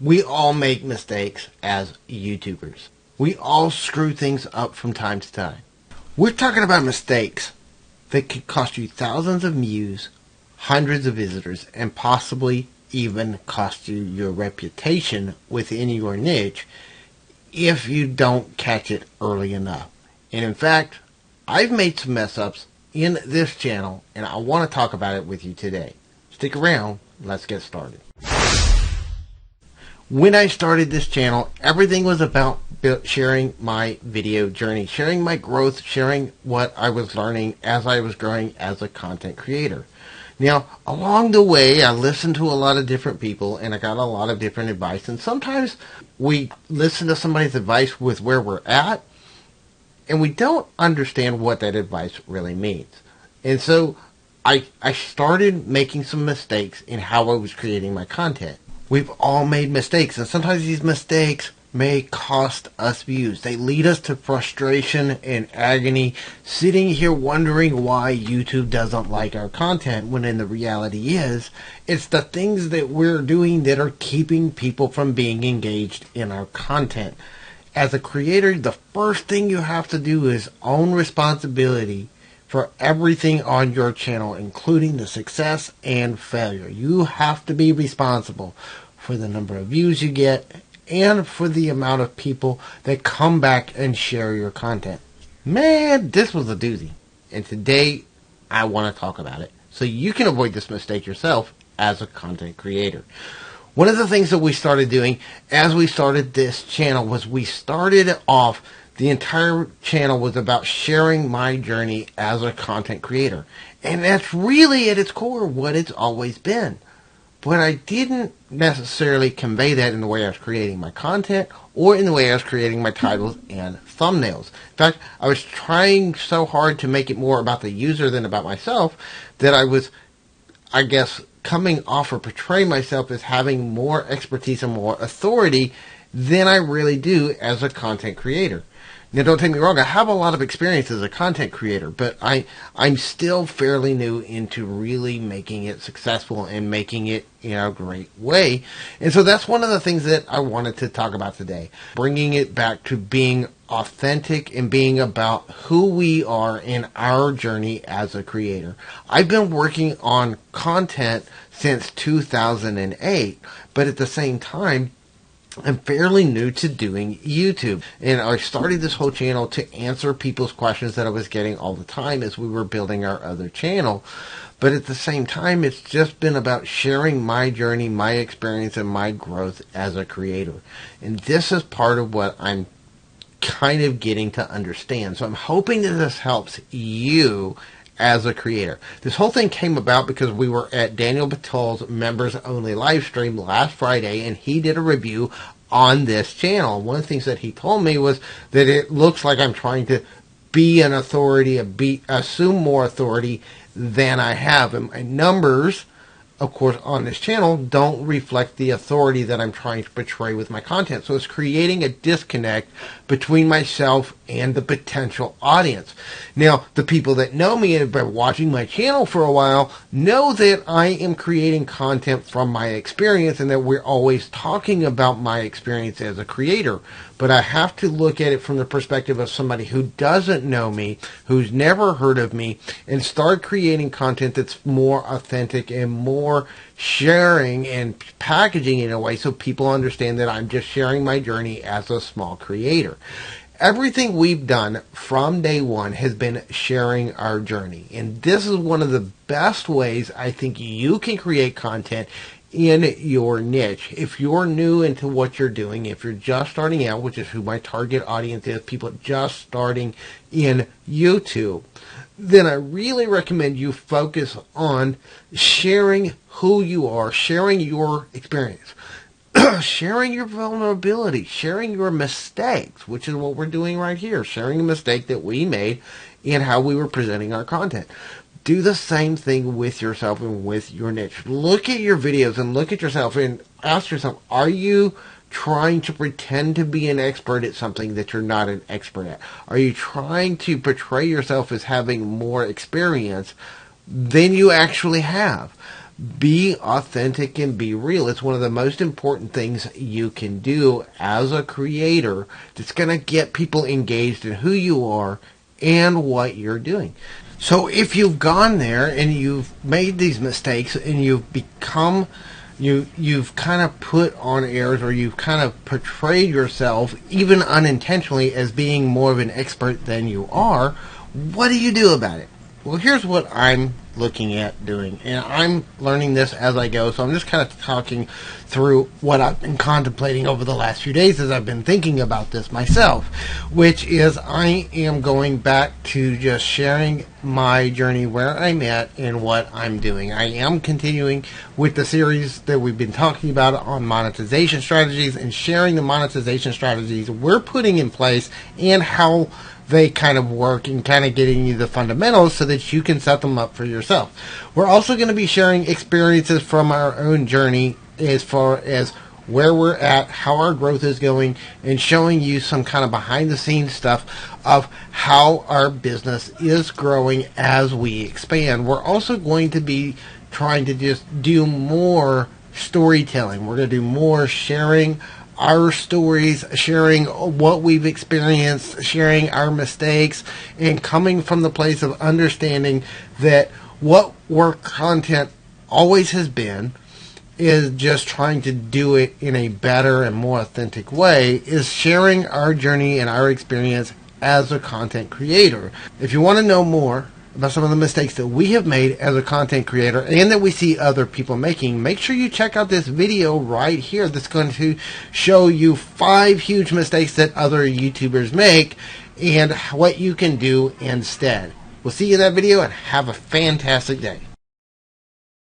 We all make mistakes as YouTubers. We all screw things up from time to time. We're talking about mistakes that could cost you thousands of views, hundreds of visitors, and possibly even cost you your reputation within your niche if you don't catch it early enough. And in fact, I've made some mess ups in this channel, and I want to talk about it with you today. Stick around, let's get started. When I started this channel, everything was about sharing my video journey, sharing my growth, sharing what I was learning as I was growing as a content creator. Now, along the way, I listened to a lot of different people, and I got a lot of different advice. And sometimes we listen to somebody's advice with where we're at, and we don't understand what that advice really means. And so I started making some mistakes in how I was creating my content. We've all made mistakes, and sometimes these mistakes may cost us views. They lead us to frustration and agony, sitting here wondering why YouTube doesn't like our content, when in the reality is, it's the things that we're doing that are keeping people from being engaged in our content. As a creator, the first thing you have to do is own responsibility for everything on your channel, including the success and failure. You have to be responsible for the number of views you get and for the amount of people that come back and share your content. Man, this was a doozy. And today, I want to talk about it so you can avoid this mistake yourself as a content creator. One of the things that we started doing as we started this channel was we started off, the entire channel was about sharing my journey as a content creator. And that's really at its core what it's always been. But I didn't necessarily convey that in the way I was creating my content or in the way I was creating my titles and thumbnails. In fact, I was trying so hard to make it more about the user than about myself that I was, I guess, coming off or portraying myself as having more expertise and more authority than I really do as a content creator. Now, don't take me wrong, I have a lot of experience as a content creator, but I'm still fairly new into really making it successful and making it in a great way. And so that's one of the things that I wanted to talk about today, bringing it back to being authentic and being about who we are in our journey as a creator. I've been working on content since 2008, but at the same time, I'm fairly new to doing YouTube, and I started this whole channel to answer people's questions that I was getting all the time as we were building our other channel. But at the same time, it's just been about sharing my journey, my experience, and my growth as a creator. And this is part of what I'm kind of getting to understand. So I'm hoping that this helps you as a creator. This whole thing came about because we were at Daniel Battal's members only live stream last Friday, and he did a review on this channel. One of the things that he told me was that it looks like I'm trying to be an authority, assume more authority than I have. And my numbers, of course, on this channel don't reflect the authority that I'm trying to portray with my content. So it's creating a disconnect between myself and the potential audience. Now, the people that know me and have been watching my channel for a while know that I am creating content from my experience and that we're always talking about my experience as a creator. But I have to look at it from the perspective of somebody who doesn't know me, who's never heard of me, and start creating content that's more authentic and more sharing and packaging in a way so people understand that I'm just sharing my journey as a small creator. Everything we've done from day one has been sharing our journey. And this is one of the best ways I think you can create content in your niche. If you're new into what you're doing, if you're just starting out, which is who my target audience is, people just starting in YouTube, then I really recommend you focus on sharing who you are, sharing your experience, sharing your vulnerability, sharing your mistakes, which is what we're doing right here, sharing a mistake that we made in how we were presenting our content. Do the same thing with yourself and with your niche. Look at your videos and look at yourself and ask yourself, are you trying to pretend to be an expert at something that you're not an expert at? Are you trying to portray yourself as having more experience than you actually have? Be authentic and be real. It's one of the most important things you can do as a creator that's going to get people engaged in who you are and what you're doing. So if you've gone there and you've made these mistakes and you've kind of put on airs, or you've kind of portrayed yourself, even unintentionally, as being more of an expert than you are, what do you do about it? Well, here's what I'm looking at doing, and I'm learning this as I go, so I'm just kind of talking through what I've been contemplating over the last few days as I've been thinking about this myself, which is I am going back to just sharing my journey, where I'm at, and what I'm doing. I am continuing with the series that we've been talking about on monetization strategies and sharing the monetization strategies we're putting in place and how they kind of work, and kind of getting you the fundamentals so that you can set them up for yourself. We're also going to be sharing experiences from our own journey as far as where we're at, how our growth is going, and showing you some kind of behind the scenes stuff of how our business is growing as we expand. We're also going to be trying to just do more storytelling. We're going to do more sharing our stories, sharing what we've experienced, sharing our mistakes, and coming from the place of understanding that what work content always has been is just trying to do it in a better and more authentic way, is sharing our journey and our experience as a content creator. If you want to know more about some of the mistakes that we have made as a content creator and that we see other people making, make sure you check out this video right here that's going to show you 5 huge mistakes that other YouTubers make and what you can do instead. We'll see you in that video, and have a fantastic day.